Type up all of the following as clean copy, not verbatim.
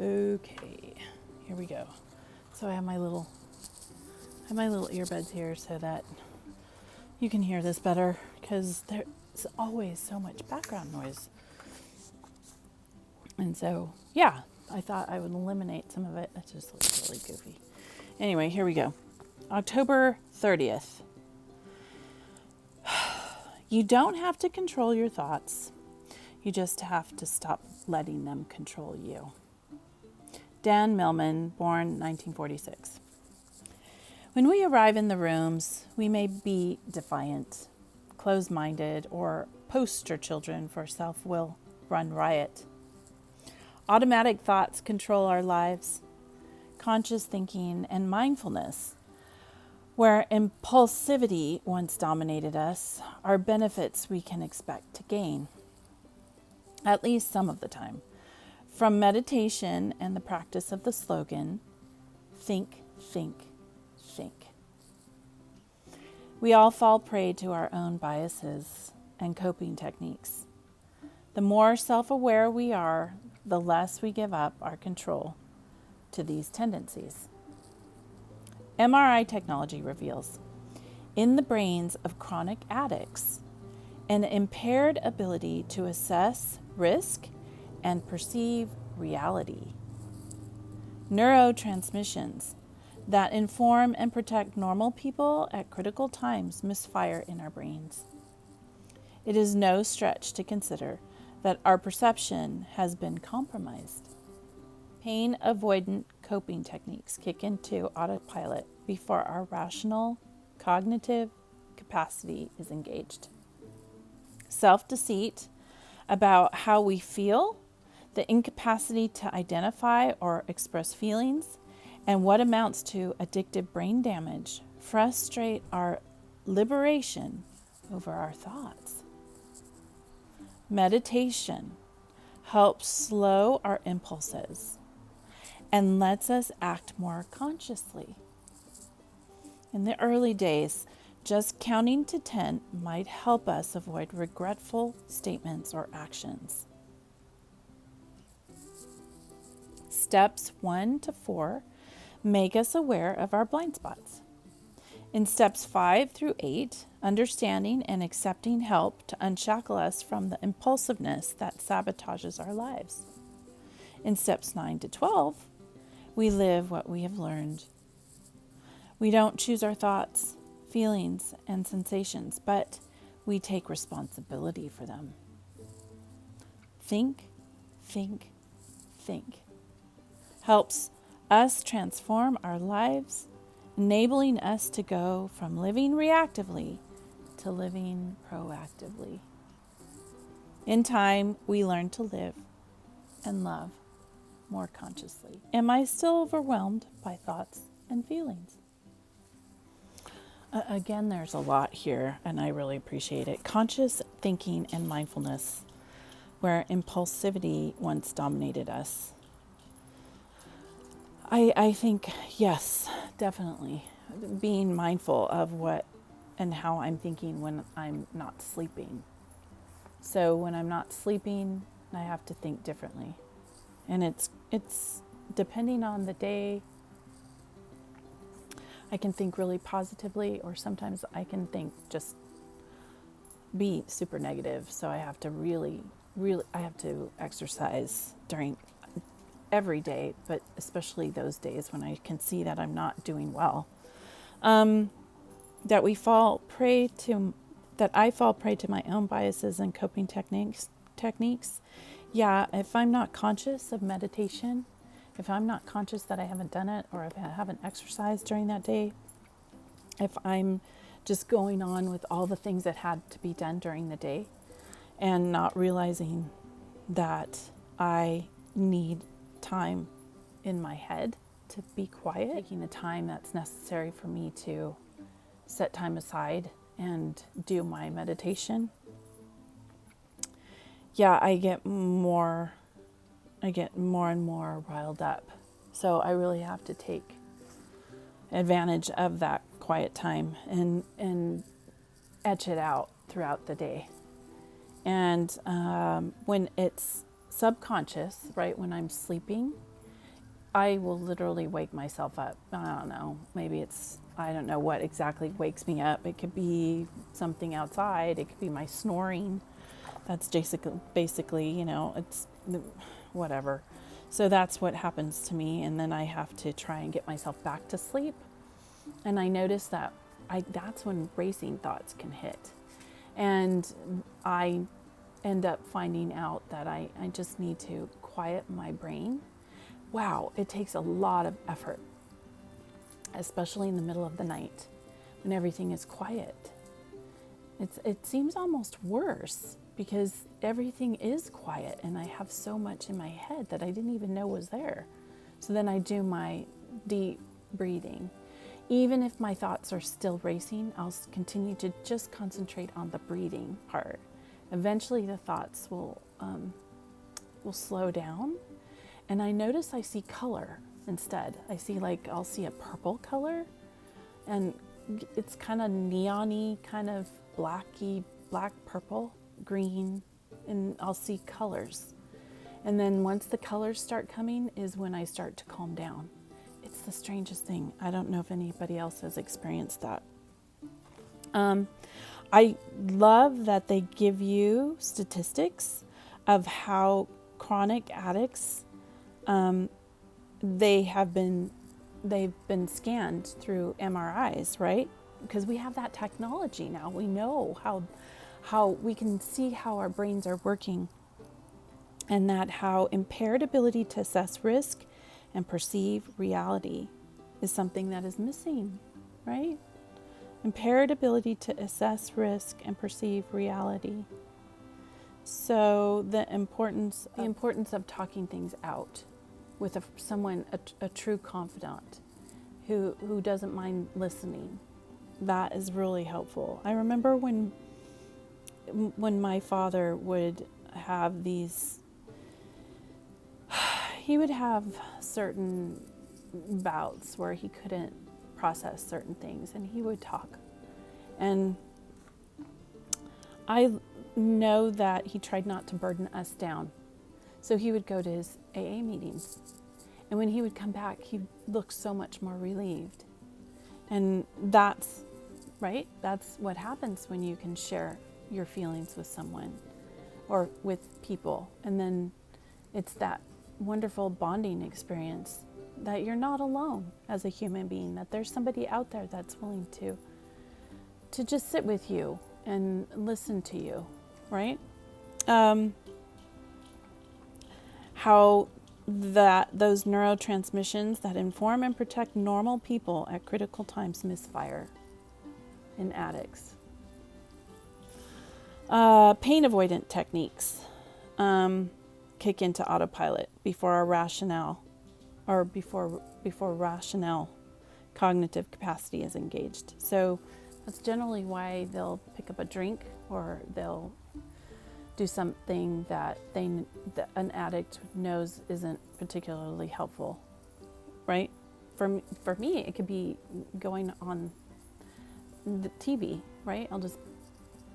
Okay, here we go. So I have my little earbuds here so that you can hear this better, because there's always so much background noise. And so, yeah, I thought I would eliminate some of it. It just looks really goofy. Anyway, here we go. October 30th. You don't have to control your thoughts. You just have to stop letting them control you. Dan Millman, born 1946. When we arrive in the rooms, we may be defiant, closed-minded, or poster children for self-will run riot. Automatic thoughts control our lives. Conscious thinking and mindfulness, where impulsivity once dominated us, are benefits we can expect to gain, at least some of the time, from meditation and the practice of the slogan, think, think, think. We all fall prey to our own biases and coping techniques. The more self-aware we are, the less we give up our control to these tendencies. MRI technology reveals, in the brains of chronic addicts, an impaired ability to assess risk and perceive reality. Neurotransmissions that inform and protect normal people at critical times misfire in our brains. It is no stretch to consider that our perception has been compromised. Pain avoidant coping techniques kick into autopilot before our rational, cognitive capacity is engaged. Self-deceit about how we feel, the incapacity to identify or express feelings, and what amounts to addictive brain damage frustrate our liberation over our thoughts. Meditation helps slow our impulses and lets us act more consciously. In the early days, just counting to 10 might help us avoid regretful statements or actions. Steps 1 to 4 make us aware of our blind spots. In steps 5 through 8, understanding and accepting help to unshackle us from the impulsiveness that sabotages our lives. In steps 9 to 12, we live what we have learned. We don't choose our thoughts, feelings, and sensations, but we take responsibility for them. Think, think, think helps us transform our lives, enabling us to go from living reactively to living proactively. In time, we learn to live and love more consciously. Am I still overwhelmed by thoughts and feelings? Again, there's a lot here, and I really appreciate it. Conscious thinking and mindfulness, where impulsivity once dominated us. I think, yes, definitely. Being mindful of what and how I'm thinking when I'm not sleeping. So when I'm not sleeping, I have to think differently. And it's depending on the day, I can think really positively, or sometimes I can think just be super negative. So I have to really, I have to exercise during every day, but especially those days when I can see that I'm not doing well. That I fall prey to my own biases and coping techniques. Yeah, if I'm not conscious of meditation, if I'm not conscious that I haven't done it, or if I haven't exercised during that day, if I'm just going on with all the things that had to be done during the day and not realizing that I need time in my head to be quiet, taking the time that's necessary for me to set time aside and do my meditation, yeah, I get more and more riled up. So I really have to take advantage of that quiet time and etch it out throughout the day. And when it's subconscious, right, when I'm sleeping, I will literally wake myself up. I don't know. Maybe I don't know what exactly wakes me up. It could be something outside. It could be my snoring. That's basically, it's whatever. So that's what happens to me. And then I have to try and get myself back to sleep. And I notice that that's when racing thoughts can hit. And I end up finding out that I just need to quiet my brain. Wow, it takes a lot of effort, especially in the middle of the night when everything is quiet. It seems almost worse because everything is quiet and I have so much in my head that I didn't even know was there. So then I do my deep breathing. Even if my thoughts are still racing, I'll continue to just concentrate on the breathing part. Eventually the thoughts will slow down, and I notice I see color instead. I'll see a purple color, and it's kind of neon-y, kind of black purple, green, and I'll see colors. And then once the colors start coming is when I start to calm down. It's the strangest thing. I don't know if anybody else has experienced that. I love that they give you statistics of how chronic addicts, they've been scanned through MRIs, right? Because we have that technology now. We know how we can see how our brains are working, and that how impaired ability to assess risk and perceive reality is something that is missing, right? Impaired ability to assess risk and perceive reality. So the importance of talking things out with someone, a true confidant who doesn't mind listening, that is really helpful. I remember when my father would have he would have certain bouts where he couldn't process certain things, and he would talk. And I know that he tried not to burden us down. So he would go to his AA meetings. And when he would come back, he looked so much more relieved. And that's what happens when you can share your feelings with someone or with people. And then it's that wonderful bonding experience that you're not alone as a human being, that there's somebody out there that's willing to just sit with you and listen to you, right? How those neurotransmissions that inform and protect normal people at critical times misfire in addicts. Pain avoidant techniques kick into autopilot before rational cognitive capacity is engaged. So that's generally why they'll pick up a drink, or they'll do something that an addict knows isn't particularly helpful, right? For me, it could be going on the TV, right? I'll just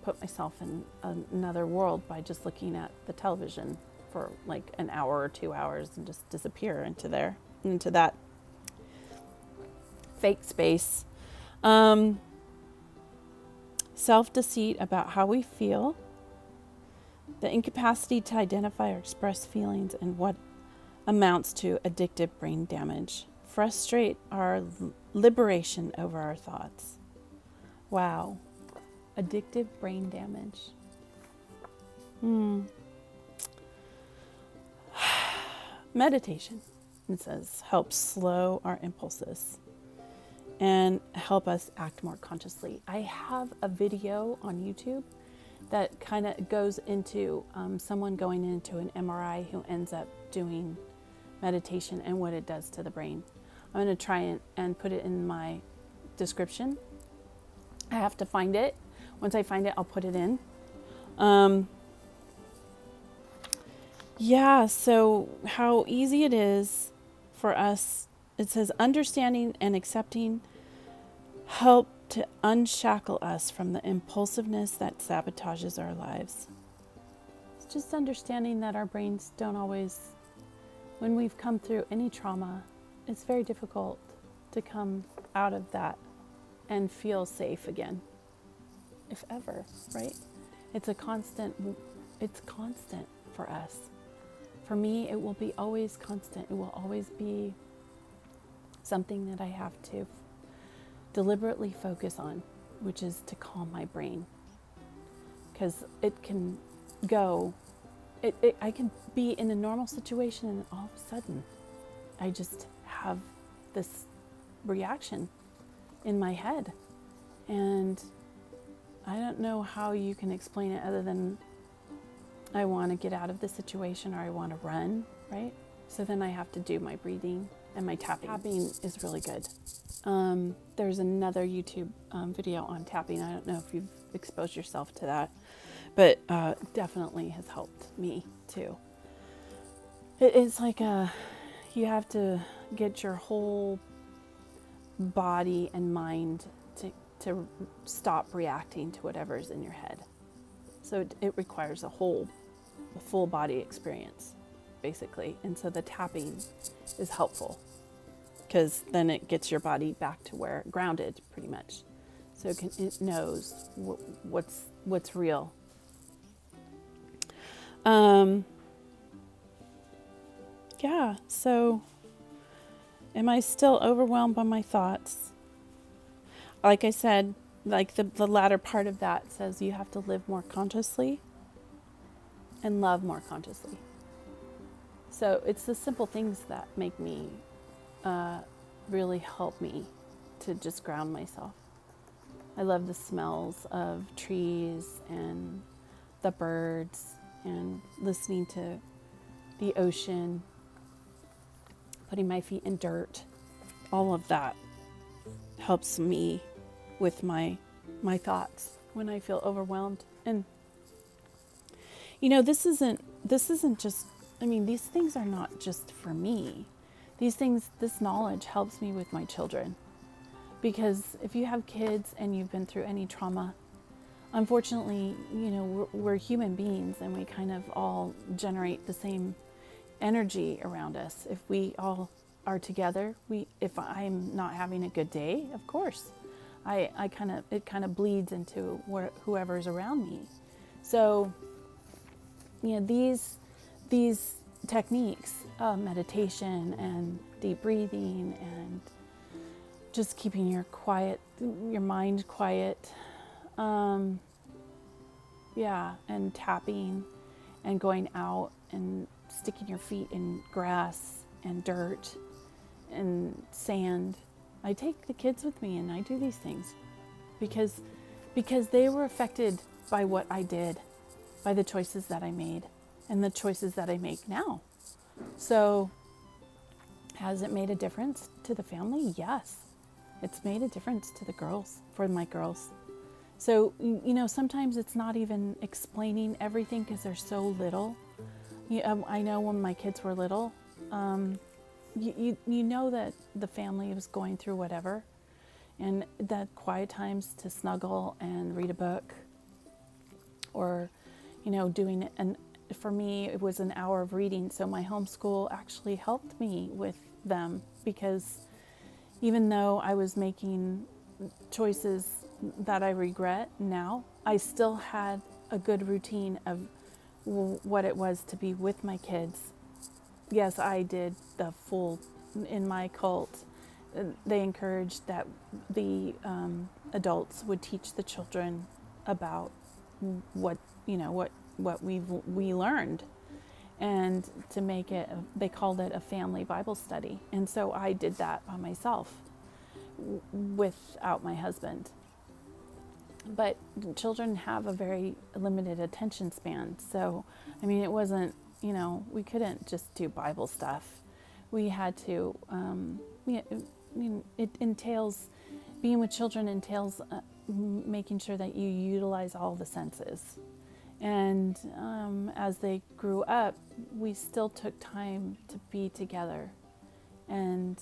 put myself in another world by just looking at the television for like an hour or 2 hours and just disappear into that fake space. Self-deceit about how we feel, the incapacity to identify or express feelings, and what amounts to addictive brain damage. Frustrate our liberation over our thoughts. Wow. Addictive brain damage. Meditation, it says, helps slow our impulses and help us act more consciously. I have a video on YouTube that kind of goes into someone going into an MRI who ends up doing meditation and what it does to the brain. I'm going to try and put it in my description. I have to find it. Once I find it, I'll put it in. So how easy it is for us. It says, understanding and accepting help to unshackle us from the impulsiveness that sabotages our lives. It's just understanding that our brains don't always when we've come through any trauma, it's very difficult to come out of that and feel safe again, if ever, right? It's constant for us. For me, it will be always constant. It will always be something that I have to deliberately focus on, which is to calm my brain. Because it can go, I can be in a normal situation and all of a sudden I just have this reaction in my head. And I don't know how you can explain it other than I want to get out of the situation or I want to run, right? So then I have to do my breathing and my tapping. Tapping is really good. There's another YouTube video on tapping. I don't know if you've exposed yourself to that, but definitely has helped me too. It's like you have to get your whole body and mind to stop reacting to whatever's in your head. So it requires a full body experience, basically. And so the tapping is helpful because then it gets your body back to where grounded, pretty much. So it knows what's real. Yeah, so am I still overwhelmed by my thoughts? Like I said, like the latter part of that says you have to live more consciously and love more consciously. So it's the simple things that make me really help me to just ground myself. I love the smells of trees and the birds and listening to the ocean, putting my feet in dirt. All of that helps me with my thoughts when I feel overwhelmed. And this isn't just, these things are not just for me. This knowledge helps me with my children. Because if you have kids and you've been through any trauma, unfortunately, we're human beings and we kind of all generate the same energy around us. If we all are together, if I'm not having a good day, of course, it kind of bleeds into whoever's around me. So, these techniques, meditation and deep breathing and just keeping your mind quiet, and tapping and going out and sticking your feet in grass and dirt and sand. I take the kids with me and I do these things because they were affected by what I did, by the choices that I made and the choices that I make now. So has it made a difference to the family? Yes. It's made a difference to for my girls. So, sometimes it's not even explaining everything because they're so little. I know when my kids were little, you know that the family was going through whatever, and that quiet times to snuggle and read a book, or doing it. And for me, it was an hour of reading. So my homeschool actually helped me with them, because even though I was making choices that I regret now, I still had a good routine of what it was to be with my kids. Yes, I did the full, in my cult, they encouraged that the adults would teach the children about what we learned, and to make it, they called it a family Bible study. And so I did that by myself without my husband. But children have a very limited attention span. So, it wasn't, we couldn't just do Bible stuff. We had to, it entails, being with children entails making sure that you utilize all the senses. And as they grew up, we still took time to be together. And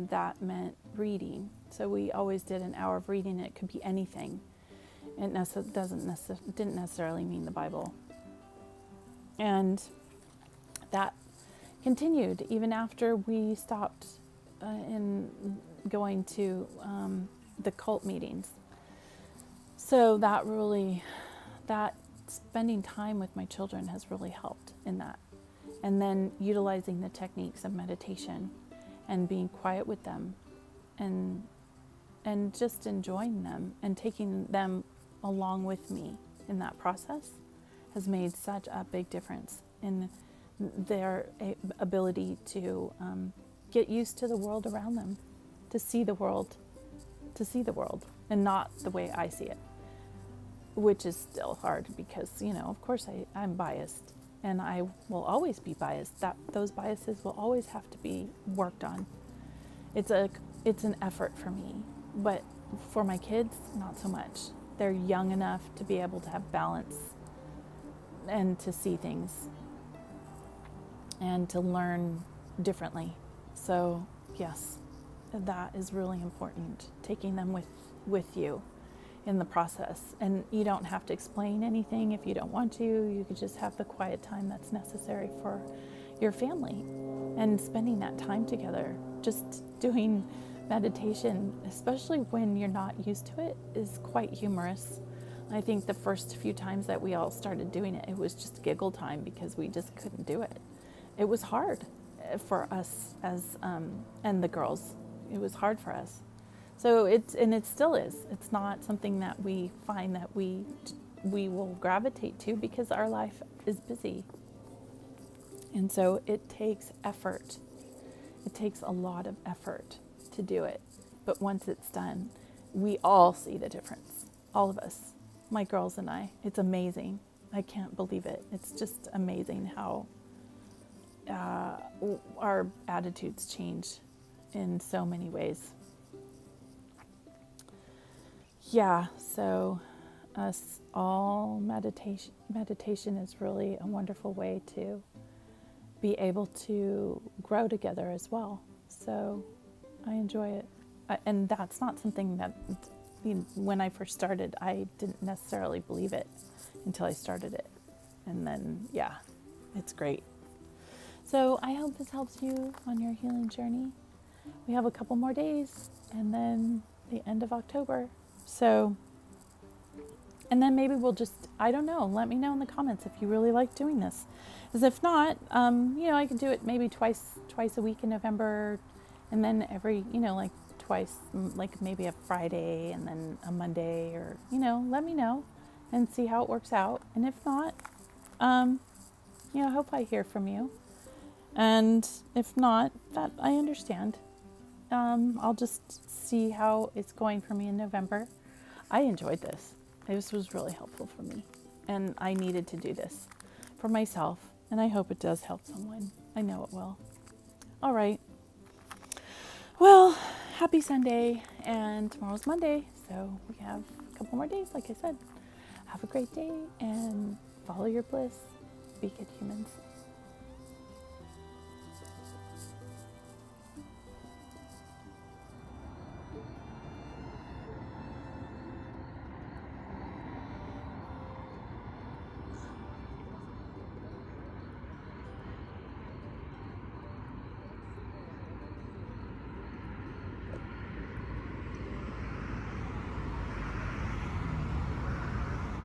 that meant reading. So we always did an hour of reading. It could be anything. It didn't necessarily mean the Bible. And that continued even after we stopped in going to the cult meetings. So that spending time with my children has really helped in that. And then utilizing the techniques of meditation and being quiet with them and just enjoying them and taking them along with me in that process has made such a big difference in their ability to get used to the world around them, to see the world and not the way I see it, which is still hard because, of course I'm biased and I will always be biased. Those biases will always have to be worked on. It's an effort for me, but for my kids, not so much. They're young enough to be able to have balance and to see things and to learn differently. So yes, that is really important, taking them with you in the process. And you don't have to explain anything if you don't want to. You could just have the quiet time that's necessary for your family and spending that time together. Just doing meditation, especially when you're not used to it, is quite humorous. I think the first few times that we all started doing it, it was just giggle time because we just couldn't do it. It was hard for us as and the girls. It was hard for us. So it still is. It's not something that we find that we will gravitate to because our life is busy. And so it takes effort. It takes a lot of effort to do it. But once it's done, we all see the difference. All of us, my girls and I. It's amazing. I can't believe it. It's just amazing how our attitudes change in so many ways. Yeah, so us all meditation is really a wonderful way to be able to grow together as well. So I enjoy it. And that's not something that, when I first started, I didn't necessarily believe it until I started it. And then, yeah, it's great. So I hope this helps you on your healing journey. We have a couple more days and then the end of October. So, and then maybe we'll just, I don't know, let me know in the comments if you really like doing this. Because if not, I could do it maybe twice a week in November, and then every, like twice, like maybe a Friday and then a Monday, or, let me know and see how it works out. And if not, I hope I hear from you. And if not, that I understand. I'll just see how it's going for me in November. I enjoyed this. This was really helpful for me. And I needed to do this for myself. And I hope it does help someone. I know it will. All right. Well, happy Sunday. And tomorrow's Monday. So we have a couple more days, like I said. Have a great day and follow your bliss. Be good humans.